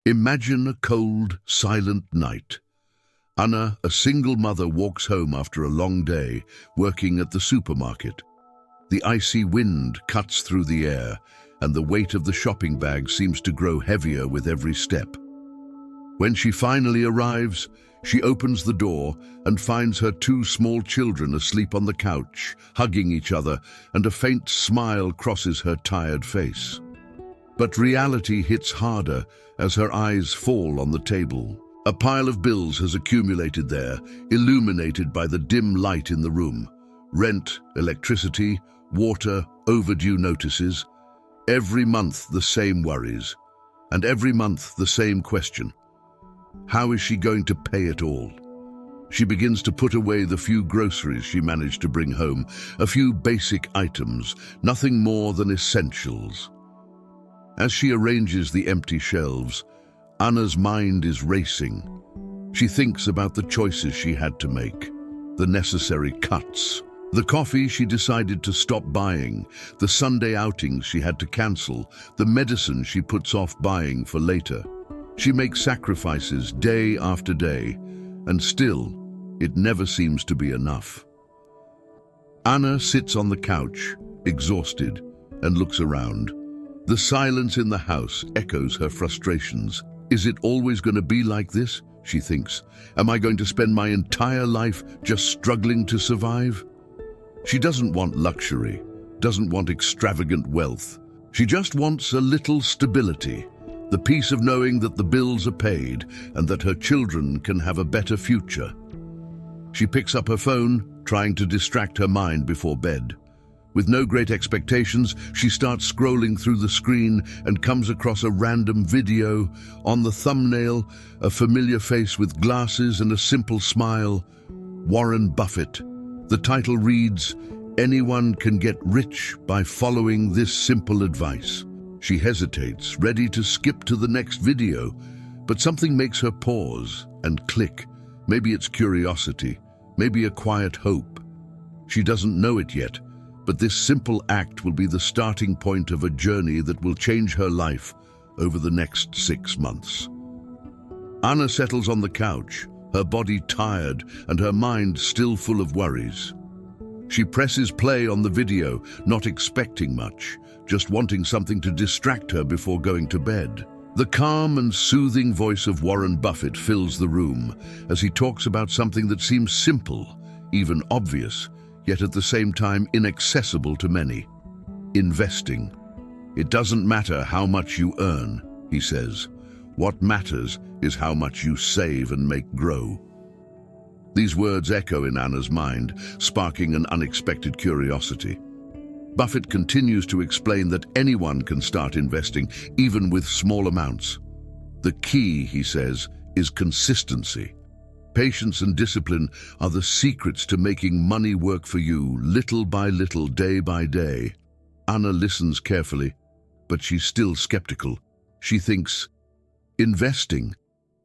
Imagine a cold, silent night. Anna, a single mother, walks home after a long day, working at the supermarket. The icy wind cuts through the air, and the weight of the shopping bag seems to grow heavier with every step. When she finally arrives, she opens the door and finds her two small children asleep on the couch, hugging each other, and a faint smile crosses her tired face. But reality hits harder as her eyes fall on the table. A pile of bills has accumulated there, illuminated by the dim light in the room. Rent, electricity, water, overdue notices. Every month the same worries, and every month the same question. How is she going to pay it all? She begins to put away the few groceries she managed to bring home, a few basic items, nothing more than essentials. As she arranges the empty shelves, Anna's mind is racing. She thinks about the choices she had to make, the necessary cuts. The coffee she decided to stop buying, the Sunday outings she had to cancel, the medicine she puts off buying for later. She makes sacrifices day after day, and still, it never seems to be enough. Anna sits on the couch, exhausted, and looks around. The silence in the house echoes her frustrations. Is it always going to be like this? She thinks. Am I going to spend my entire life just struggling to survive? She doesn't want luxury, doesn't want extravagant wealth. She just wants a little stability, the peace of knowing that the bills are paid and that her children can have a better future. She picks up her phone, trying to distract her mind before bed. With no great expectations, she starts scrolling through the screen and comes across a random video. On the thumbnail, a familiar face with glasses and a simple smile. Warren Buffett. The title reads, "Anyone can get rich by following this simple advice." She hesitates, ready to skip to the next video, but something makes her pause and click. Maybe it's curiosity, maybe a quiet hope. She doesn't know it yet, but this simple act will be the starting point of a journey that will change her life over the next 6 months. Anna settles on the couch, her body tired and her mind still full of worries. She presses play on the video, not expecting much, just wanting something to distract her before going to bed. The calm and soothing voice of Warren Buffett fills the room as he talks about something that seems simple, even obvious, yet at the same time inaccessible to many. Investing. It doesn't matter how much you earn, he says. What matters is how much you save and make grow. These words echo in Anna's mind, sparking an unexpected curiosity. Buffett continues to explain that anyone can start investing, even with small amounts. The key, he says, is consistency. Patience and discipline are the secrets to making money work for you, little by little, day by day. Anna listens carefully, but she's still skeptical. She thinks, investing?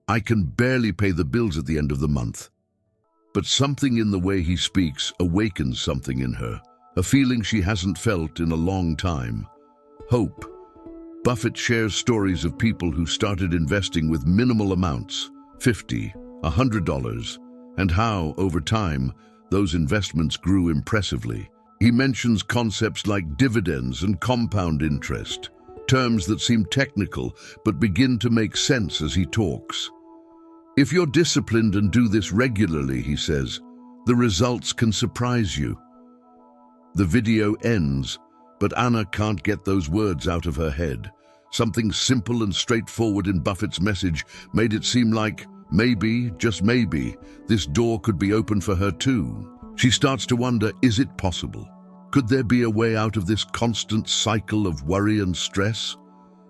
I can barely pay the bills at the end of the month. But something in the way he speaks awakens something in her, a feeling she hasn't felt in a long time. Hope. Buffett shares stories of people who started investing with minimal amounts, $50, $100, and how, over time, those investments grew impressively. He mentions concepts like dividends and compound interest, terms that seem technical but begin to make sense as he talks. If you're disciplined and do this regularly, he says, the results can surprise you. The video ends, but Anna can't get those words out of her head. Something simple and straightforward in Buffett's message made it seem like, maybe, just maybe, this door could be open for her too. She starts to wonder, is it possible? Could there be a way out of this constant cycle of worry and stress?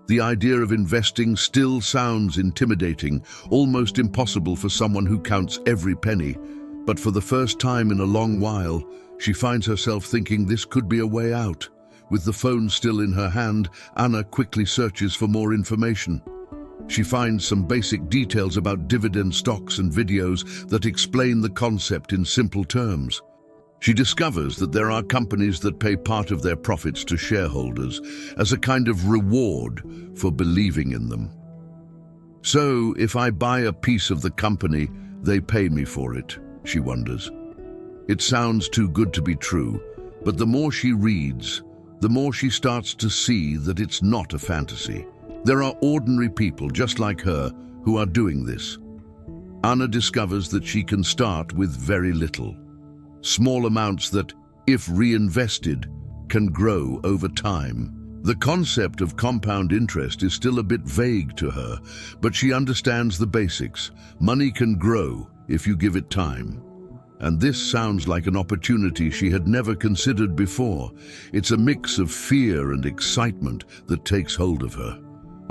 The idea of investing still sounds intimidating, almost impossible for someone who counts every penny. But for the first time in a long while, she finds herself thinking this could be a way out. With the phone still in her hand, Anna quickly searches for more information. She finds some basic details about dividend stocks and videos that explain the concept in simple terms. She discovers that there are companies that pay part of their profits to shareholders as a kind of reward for believing in them. So, if I buy a piece of the company, they pay me for it, she wonders. It sounds too good to be true, but the more she reads, the more she starts to see that it's not a fantasy. There are ordinary people just like her who are doing this. Anna discovers that she can start with very little. Small amounts that, if reinvested, can grow over time. The concept of compound interest is still a bit vague to her, but she understands the basics. Money can grow if you give it time. And this sounds like an opportunity she had never considered before. It's a mix of fear and excitement that takes hold of her.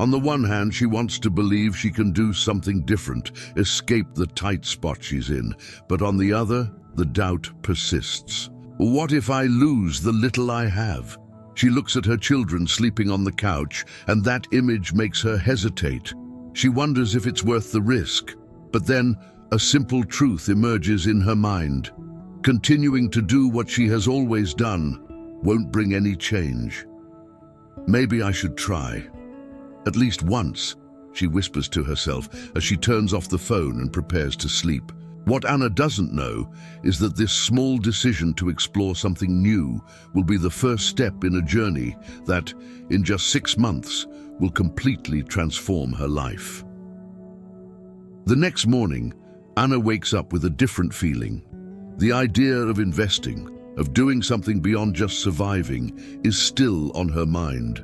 On the one hand, she wants to believe she can do something different, escape the tight spot she's in, but on the other, the doubt persists. What if I lose the little I have? She looks at her children sleeping on the couch, and that image makes her hesitate. She wonders if it's worth the risk, but then a simple truth emerges in her mind. Continuing to do what she has always done won't bring any change. Maybe I should try. At least once, she whispers to herself as she turns off the phone and prepares to sleep. What Anna doesn't know is that this small decision to explore something new will be the first step in a journey that, in just 6 months, will completely transform her life. The next morning, Anna wakes up with a different feeling. The idea of investing, of doing something beyond just surviving, is still on her mind.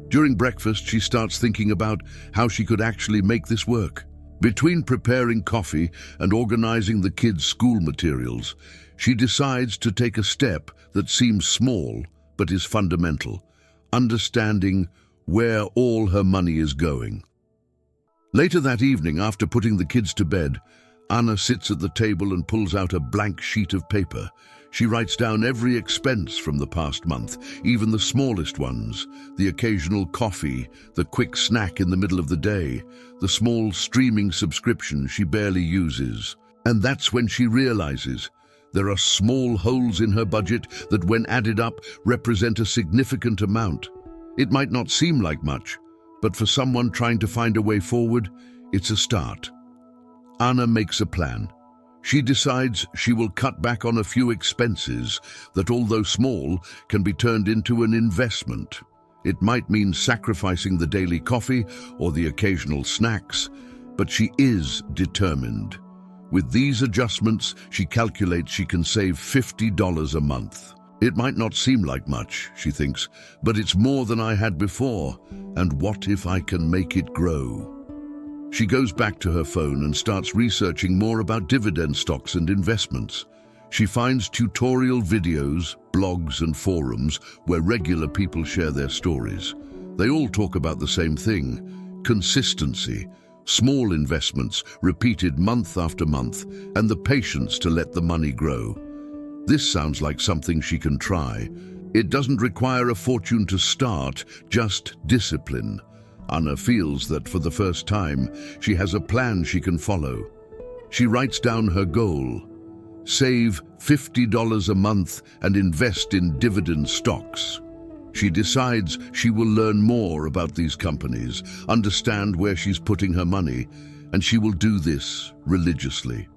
During breakfast, she starts thinking about how she could actually make this work. Between preparing coffee and organizing the kids' school materials, she decides to take a step that seems small but is fundamental, understanding where all her money is going. Later that evening, after putting the kids to bed, Anna sits at the table and pulls out a blank sheet of paper. She writes down every expense from the past month, even the smallest ones, the occasional coffee, the quick snack in the middle of the day, the small streaming subscription she barely uses. And that's when she realizes there are small holes in her budget that, when added up, represent a significant amount. It might not seem like much, but for someone trying to find a way forward, it's a start. Anna makes a plan. She decides she will cut back on a few expenses that, although small, can be turned into an investment. It might mean sacrificing the daily coffee or the occasional snacks, but she is determined. With these adjustments, she calculates she can save $50 a month. It might not seem like much, she thinks, but it's more than I had before, and what if I can make it grow? She goes back to her phone and starts researching more about dividend stocks and investments. She finds tutorial videos, blogs, and forums where regular people share their stories. They all talk about the same thing: consistency, small investments repeated month after month, and the patience to let the money grow. This sounds like something she can try. It doesn't require a fortune to start, just discipline. Anna feels that for the first time, she has a plan she can follow. She writes down her goal: save $50 a month and invest in dividend stocks. She decides she will learn more about these companies, understand where she's putting her money, and she will do this religiously.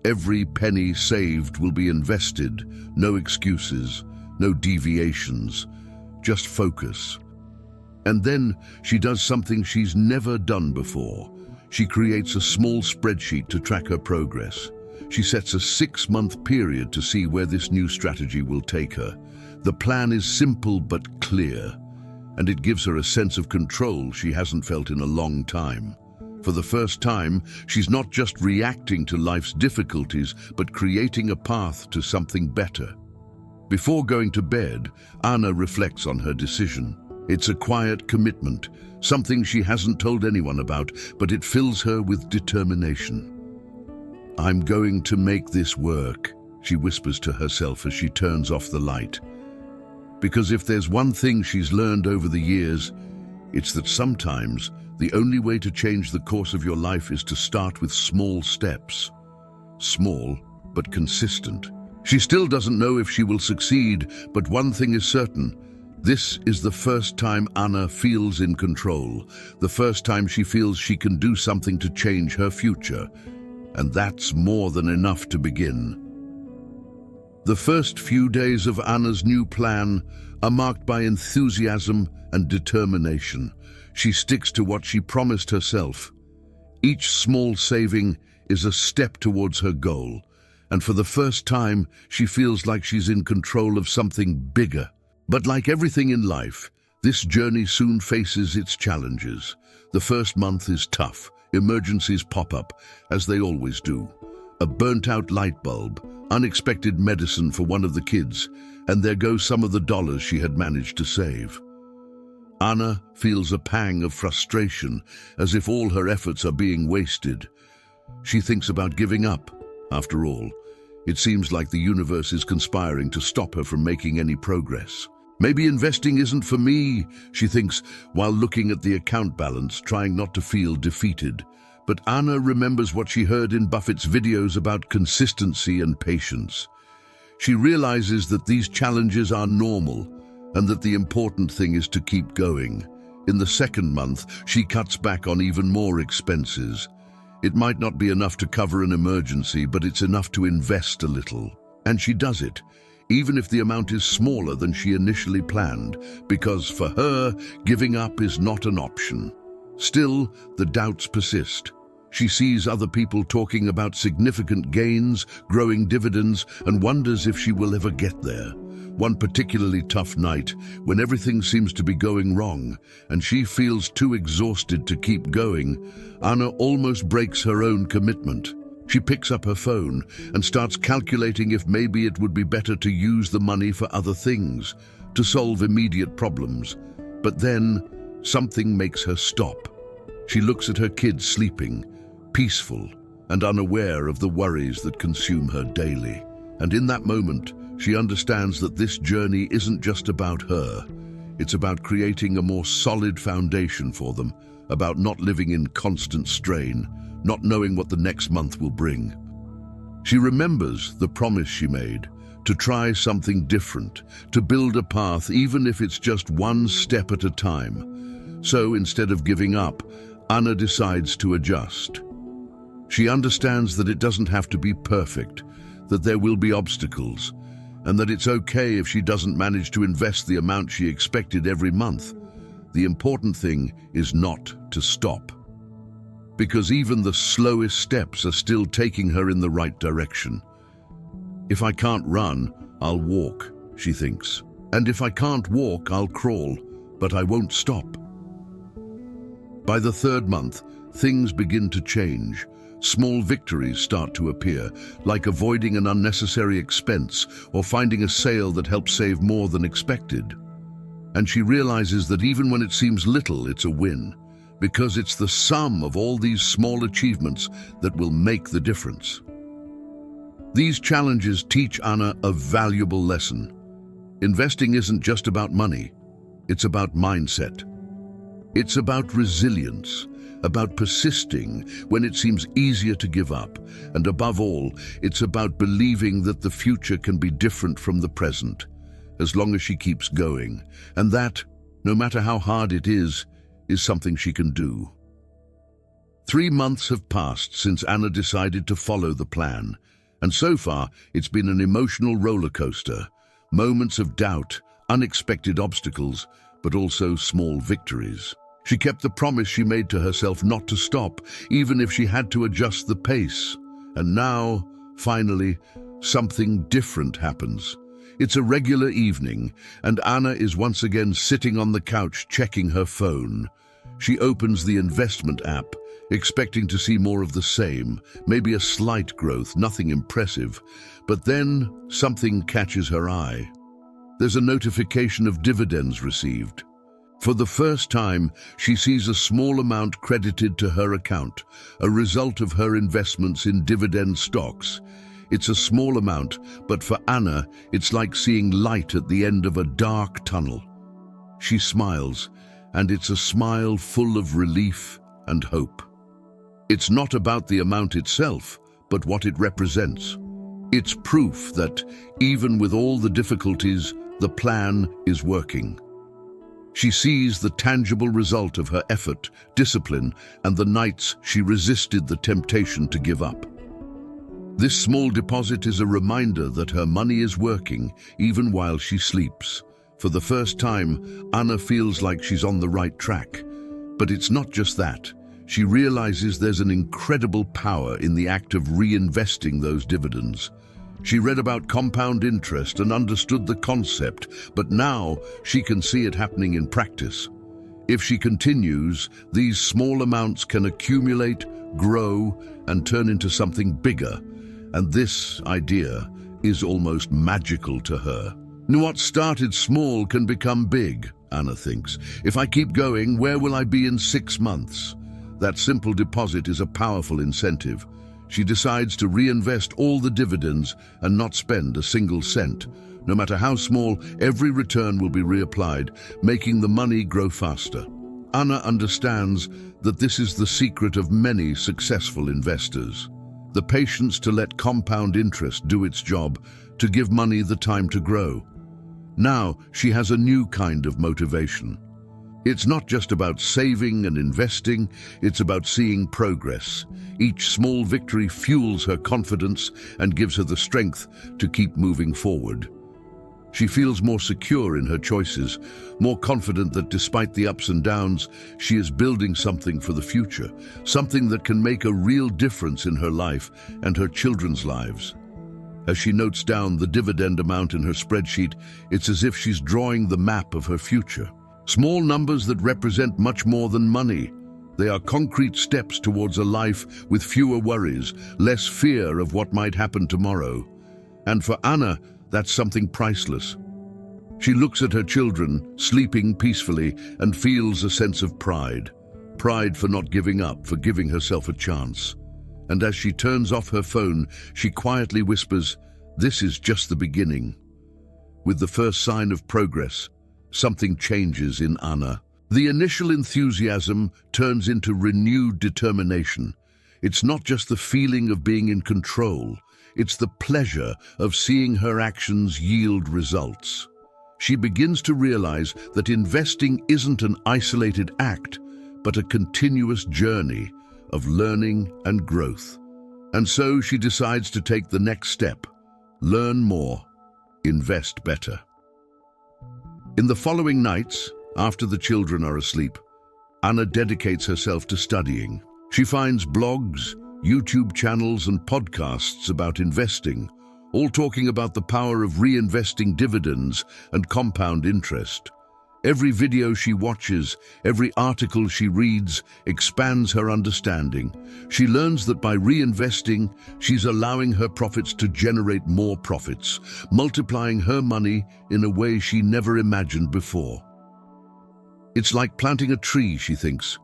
Every penny saved will be invested, no excuses, no deviations, just focus. And then she does something she's never done before. She creates a small spreadsheet to track her progress. She sets a 6-month period to see where this new strategy will take her. The plan is simple but clear, and it gives her a sense of control she hasn't felt in a long time. For the first time, she's not just reacting to life's difficulties, but creating a path to something better. Before going to bed, Anna reflects on her decision. It's a quiet commitment, something she hasn't told anyone about, but it fills her with determination. "I'm going to make this work," she whispers to herself as she turns off the light. Because if there's one thing she's learned over the years, it's that sometimes the only way to change the course of your life is to start with small steps. Small, but consistent. She still doesn't know if she will succeed, but one thing is certain: This is the first time Anna feels in control, the first time she feels she can do something to change her future, and that's more than enough to begin. The first few days of Anna's new plan are marked by enthusiasm and determination. She sticks to what she promised herself. Each small saving is a step towards her goal, and for the first time, she feels like she's in control of something bigger. But like everything in life, this journey soon faces its challenges. The first month is tough. Emergencies pop up, as they always do. A burnt-out light bulb, unexpected medicine for one of the kids, and there go some of the dollars she had managed to save. Anna feels a pang of frustration, as if all her efforts are being wasted. She thinks about giving up. After all, it seems like the universe is conspiring to stop her from making any progress. Maybe investing isn't for me, she thinks, while looking at the account balance, trying not to feel defeated. But Anna remembers what she heard in Buffett's videos about consistency and patience. She realizes that these challenges are normal, and that the important thing is to keep going. In the second month, she cuts back on even more expenses. It might not be enough to cover an emergency, but it's enough to invest a little. And she does it, even if the amount is smaller than she initially planned, because for her, giving up is not an option. Still, the doubts persist. She sees other people talking about significant gains, growing dividends, and wonders if she will ever get there. One particularly tough night, when everything seems to be going wrong, and she feels too exhausted to keep going, Anna almost breaks her own commitment. She picks up her phone and starts calculating if maybe it would be better to use the money for other things, to solve immediate problems. But then, something makes her stop. She looks at her kids sleeping, peaceful and unaware of the worries that consume her daily. And in that moment, she understands that this journey isn't just about her. It's about creating a more solid foundation for them, about not living in constant strain, not knowing what the next month will bring. She remembers the promise she made, to try something different, to build a path even if it's just one step at a time. So instead of giving up, Anna decides to adjust. She understands that it doesn't have to be perfect, that there will be obstacles, and that it's okay if she doesn't manage to invest the amount she expected every month. The important thing is not to stop, because even the slowest steps are still taking her in the right direction. If I can't run, I'll walk, she thinks. And if I can't walk, I'll crawl, but I won't stop. By the third month, things begin to change. Small victories start to appear, like avoiding an unnecessary expense or finding a sale that helps save more than expected. And she realizes that even when it seems little, it's a win, because it's the sum of all these small achievements that will make the difference. These challenges teach Anna a valuable lesson. Investing isn't just about money, it's about mindset. It's about resilience, about persisting when it seems easier to give up, and above all, it's about believing that the future can be different from the present, as long as she keeps going, and that, no matter how hard it is something she can do. 3 months have passed since Anna decided to follow the plan, and so far it's been an emotional roller coaster. Moments of doubt, unexpected obstacles, but also small victories. She kept the promise she made to herself not to stop, even if she had to adjust the pace. And now, finally, something different happens. It's a regular evening, and Anna is once again sitting on the couch checking her phone. She opens the investment app, expecting to see more of the same, maybe a slight growth, nothing impressive. But then something catches her eye. There's a notification of dividends received. For the first time, she sees a small amount credited to her account, a result of her investments in dividend stocks. It's a small amount, but for Anna, it's like seeing light at the end of a dark tunnel. She smiles, and it's a smile full of relief and hope. It's not about the amount itself, but what it represents. It's proof that, even with all the difficulties, the plan is working. She sees the tangible result of her effort, discipline, and the nights she resisted the temptation to give up. This small deposit is a reminder that her money is working even while she sleeps. For the first time, Anna feels like she's on the right track. But it's not just that. She realizes there's an incredible power in the act of reinvesting those dividends. She read about compound interest and understood the concept, but now she can see it happening in practice. If she continues, these small amounts can accumulate, grow, and turn into something bigger. And this idea is almost magical to her. What started small can become big, Anna thinks. If I keep going, where will I be in 6 months? That simple deposit is a powerful incentive. She decides to reinvest all the dividends and not spend a single cent. No matter how small, every return will be reapplied, making the money grow faster. Anna understands that this is the secret of many successful investors. The patience to let compound interest do its job, to give money the time to grow. Now she has a new kind of motivation. It's not just about saving and investing, it's about seeing progress. Each small victory fuels her confidence and gives her the strength to keep moving forward. She feels more secure in her choices, more confident that despite the ups and downs, she is building something for the future, something that can make a real difference in her life and her children's lives. As she notes down the dividend amount in her spreadsheet, it's as if she's drawing the map of her future. Small numbers that represent much more than money. They are concrete steps towards a life with fewer worries, less fear of what might happen tomorrow. And for Anna, that's something priceless. She looks at her children, sleeping peacefully, and feels a sense of pride. Pride for not giving up, for giving herself a chance. And as she turns off her phone, she quietly whispers, "This is just the beginning." With the first sign of progress, something changes in Anna. The initial enthusiasm turns into renewed determination. It's not just the feeling of being in control, it's the pleasure of seeing her actions yield results. She begins to realize that investing isn't an isolated act, but a continuous journey of learning and growth. And so she decides to take the next step, learn more, invest better. In the following nights, after the children are asleep, Anna dedicates herself to studying. She finds blogs, YouTube channels and podcasts about investing, all talking about the power of reinvesting dividends and compound interest. Every video she watches, every article she reads, expands her understanding. She learns that by reinvesting, she's allowing her profits to generate more profits, multiplying her money in a way she never imagined before. It's like planting a tree, she thinks.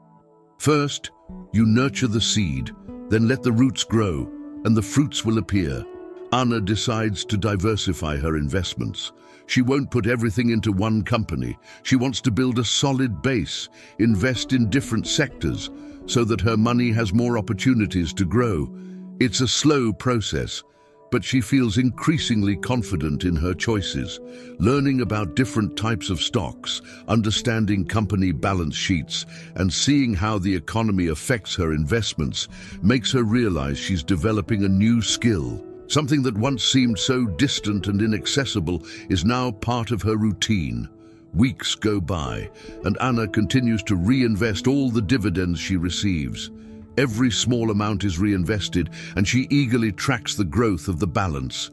First, you nurture the seed, then let the roots grow, and the fruits will appear. Anna decides to diversify her investments. She won't put everything into one company. She wants to build a solid base, invest in different sectors, so that her money has more opportunities to grow. It's a slow process, but she feels increasingly confident in her choices. Learning about different types of stocks, understanding company balance sheets, and seeing how the economy affects her investments makes her realize she's developing a new skill. Something that once seemed so distant and inaccessible is now part of her routine. Weeks go by, and Anna continues to reinvest all the dividends she receives. Every small amount is reinvested, and she eagerly tracks the growth of the balance.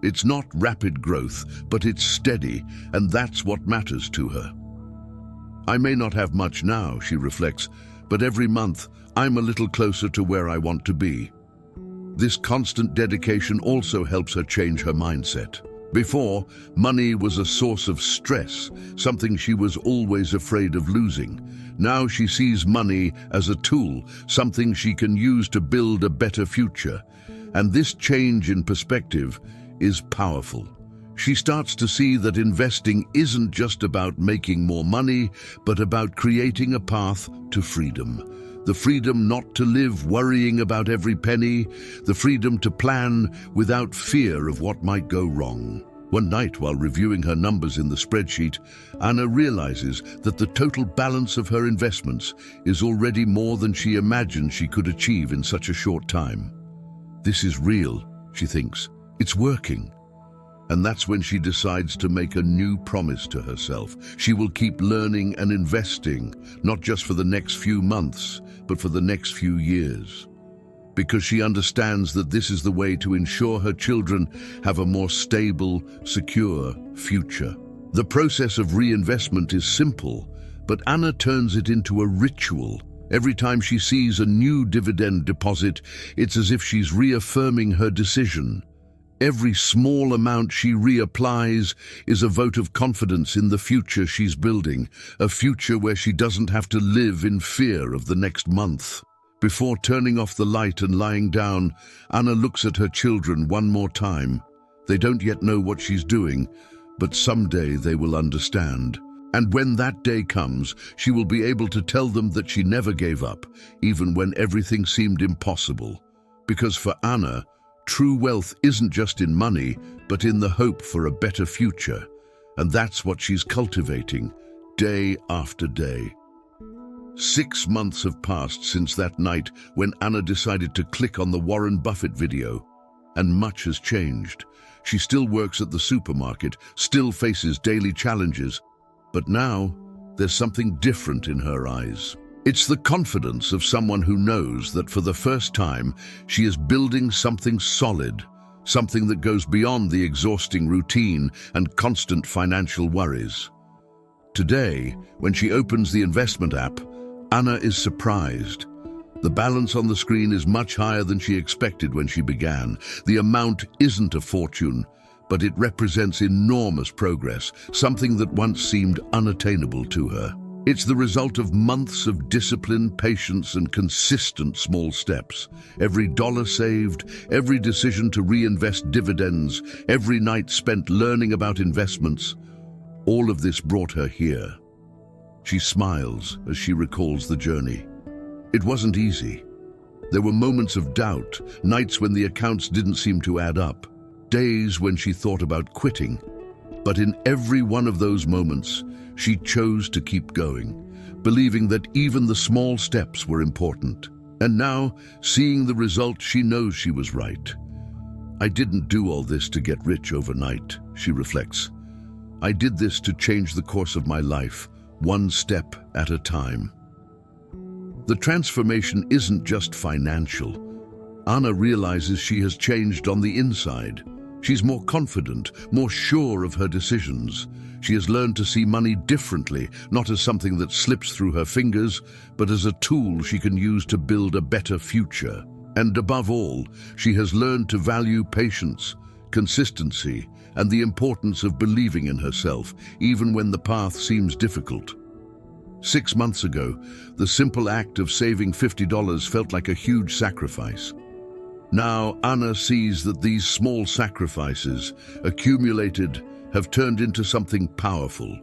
It's not rapid growth, but it's steady, and that's what matters to her. I may not have much now, she reflects, but every month I'm a little closer to where I want to be. This constant dedication also helps her change her mindset. Before, money was a source of stress, something she was always afraid of losing. Now she sees money as a tool, something she can use to build a better future. And this change in perspective is powerful. She starts to see that investing isn't just about making more money, but about creating a path to freedom. The freedom not to live worrying about every penny, the freedom to plan without fear of what might go wrong. One night, while reviewing her numbers in the spreadsheet, Anna realizes that the total balance of her investments is already more than she imagined she could achieve in such a short time. This is real, she thinks. It's working. And that's when she decides to make a new promise to herself. She will keep learning and investing, not just for the next few months, but for the next few years. Because she understands that this is the way to ensure her children have a more stable, secure future. The process of reinvestment is simple, but Anna turns it into a ritual. Every time she sees a new dividend deposit, it's as if she's reaffirming her decision. Every small amount she reapplies is a vote of confidence in the future she's building, a future where she doesn't have to live in fear of the next month. Before turning off the light and lying down, Anna looks at her children one more time. They don't yet know what she's doing, but someday they will understand. And when that day comes, she will be able to tell them that she never gave up, even when everything seemed impossible. Because for Anna, true wealth isn't just in money, but in the hope for a better future. And that's what she's cultivating, day after day. 6 months have passed since that night when Anna decided to click on the Warren Buffett video. And much has changed. She still works at the supermarket, still faces daily challenges. But now, there's something different in her eyes. It's the confidence of someone who knows that for the first time, she is building something solid, something that goes beyond the exhausting routine and constant financial worries. Today, when she opens the investment app, Anna is surprised. The balance on the screen is much higher than she expected when she began. The amount isn't a fortune, but it represents enormous progress, something that once seemed unattainable to her. It's the result of months of discipline, patience, and consistent small steps. Every dollar saved, every decision to reinvest dividends, every night spent learning about investments, all of this brought her here. She smiles as she recalls the journey. It wasn't easy. There were moments of doubt, nights when the accounts didn't seem to add up, days when she thought about quitting. But in every one of those moments, she chose to keep going, believing that even the small steps were important. And now, seeing the result, she knows she was right. I didn't do all this to get rich overnight, she reflects. I did this to change the course of my life, one step at a time. The transformation isn't just financial. Anna realizes she has changed on the inside. She's more confident, more sure of her decisions. She has learned to see money differently, not as something that slips through her fingers, but as a tool she can use to build a better future. And above all, she has learned to value patience, consistency, and the importance of believing in herself, even when the path seems difficult. 6 months ago, the simple act of saving $50 felt like a huge sacrifice. Now, Anna sees that these small sacrifices, accumulated, have turned into something powerful.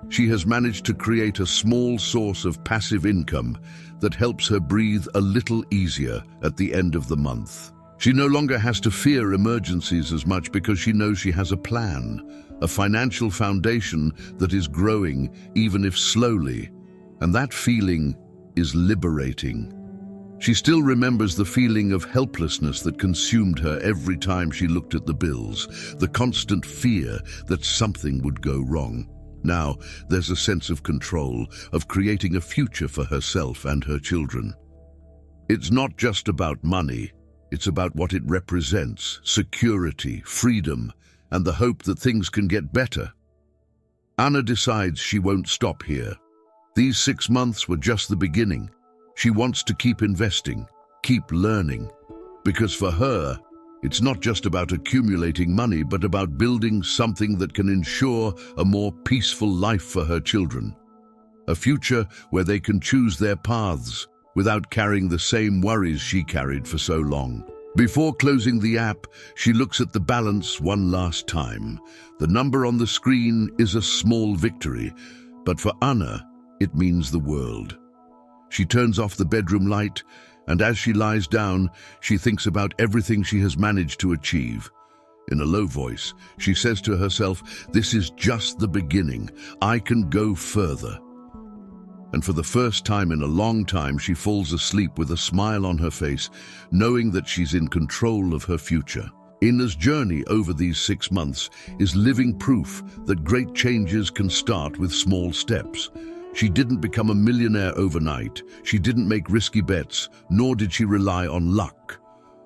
She has managed to create a small source of passive income that helps her breathe a little easier at the end of the month. She no longer has to fear emergencies as much because she knows she has a plan, a financial foundation that is growing, even if slowly, and that feeling is liberating. She still remembers the feeling of helplessness that consumed her every time she looked at the bills, the constant fear that something would go wrong. Now, there's a sense of control, of creating a future for herself and her children. It's not just about money, it's about what it represents: security, freedom, and the hope that things can get better. Anna decides she won't stop here. These 6 months were just the beginning. She wants to keep investing, keep learning, because for her, it's not just about accumulating money, but about building something that can ensure a more peaceful life for her children. A future where they can choose their paths without carrying the same worries she carried for so long. Before closing the app, she looks at the balance one last time. The number on the screen is a small victory, but for Anna, it means the world. She turns off the bedroom light, and as she lies down, she thinks about everything she has managed to achieve. In a low voice, she says to herself, "This is just the beginning. I can go further." And for the first time in a long time, she falls asleep with a smile on her face, knowing that she's in control of her future. Anna's journey over these 6 months is living proof that great changes can start with small steps. She didn't become a millionaire overnight. She didn't make risky bets, nor did she rely on luck.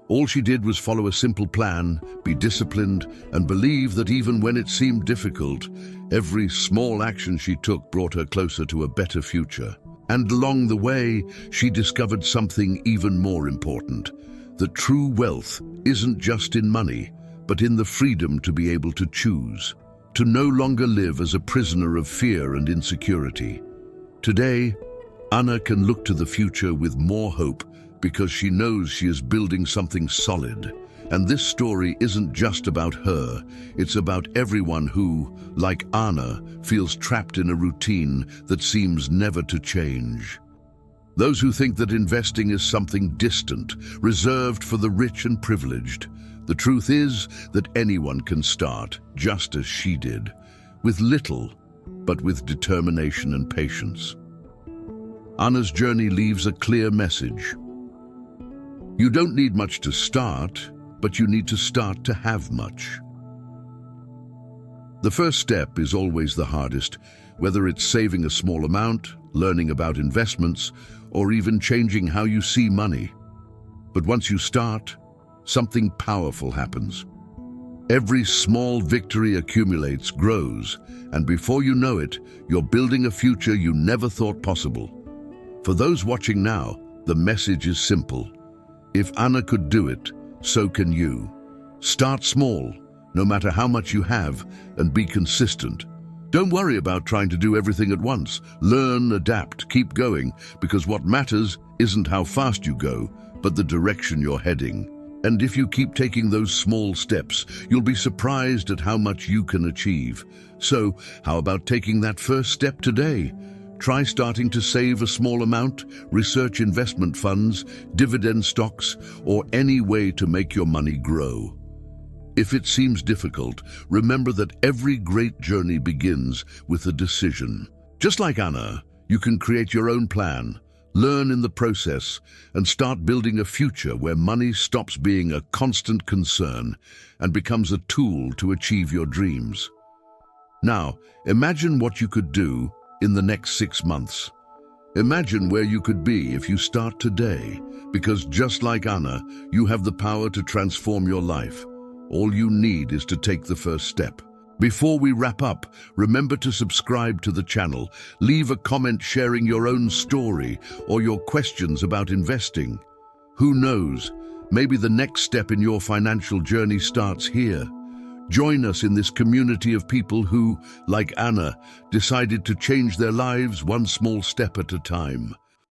All she did was follow a simple plan, be disciplined, and believe that even when it seemed difficult, every small action she took brought her closer to a better future. And along the way, she discovered something even more important: that true wealth isn't just in money, but in the freedom to be able to choose, to no longer live as a prisoner of fear and insecurity. Today, Anna can look to the future with more hope because she knows she is building something solid. And this story isn't just about her, it's about everyone who, like Anna, feels trapped in a routine that seems never to change. Those who think that investing is something distant, reserved for the rich and privileged. The truth is that anyone can start, just as she did, with little, but with determination and patience. Anna's journey leaves a clear message. You don't need much to start, but you need to start to have much. The first step is always the hardest, whether it's saving a small amount, learning about investments, or even changing how you see money. But once you start, something powerful happens. Every small victory accumulates, grows, and before you know it, you're building a future you never thought possible. For those watching now, the message is simple. If Anna could do it, so can you. Start small, no matter how much you have, and be consistent. Don't worry about trying to do everything at once. Learn, adapt, keep going, because what matters isn't how fast you go, but the direction you're heading. And if you keep taking those small steps, you'll be surprised at how much you can achieve. So, how about taking that first step today? Try starting to save a small amount, research investment funds, dividend stocks, or any way to make your money grow. If it seems difficult, remember that every great journey begins with a decision. Just like Anna, you can create your own plan, learn in the process, and start building a future where money stops being a constant concern and becomes a tool to achieve your dreams. Now, imagine what you could do in the next 6 months. Imagine where you could be if you start today, because just like Anna, you have the power to transform your life. All you need is to take the first step. Before we wrap up, remember to subscribe to the channel, leave a comment sharing your own story or your questions about investing. Who knows, maybe the next step in your financial journey starts here. Join us in this community of people who, like Anna, decided to change their lives one small step at a time.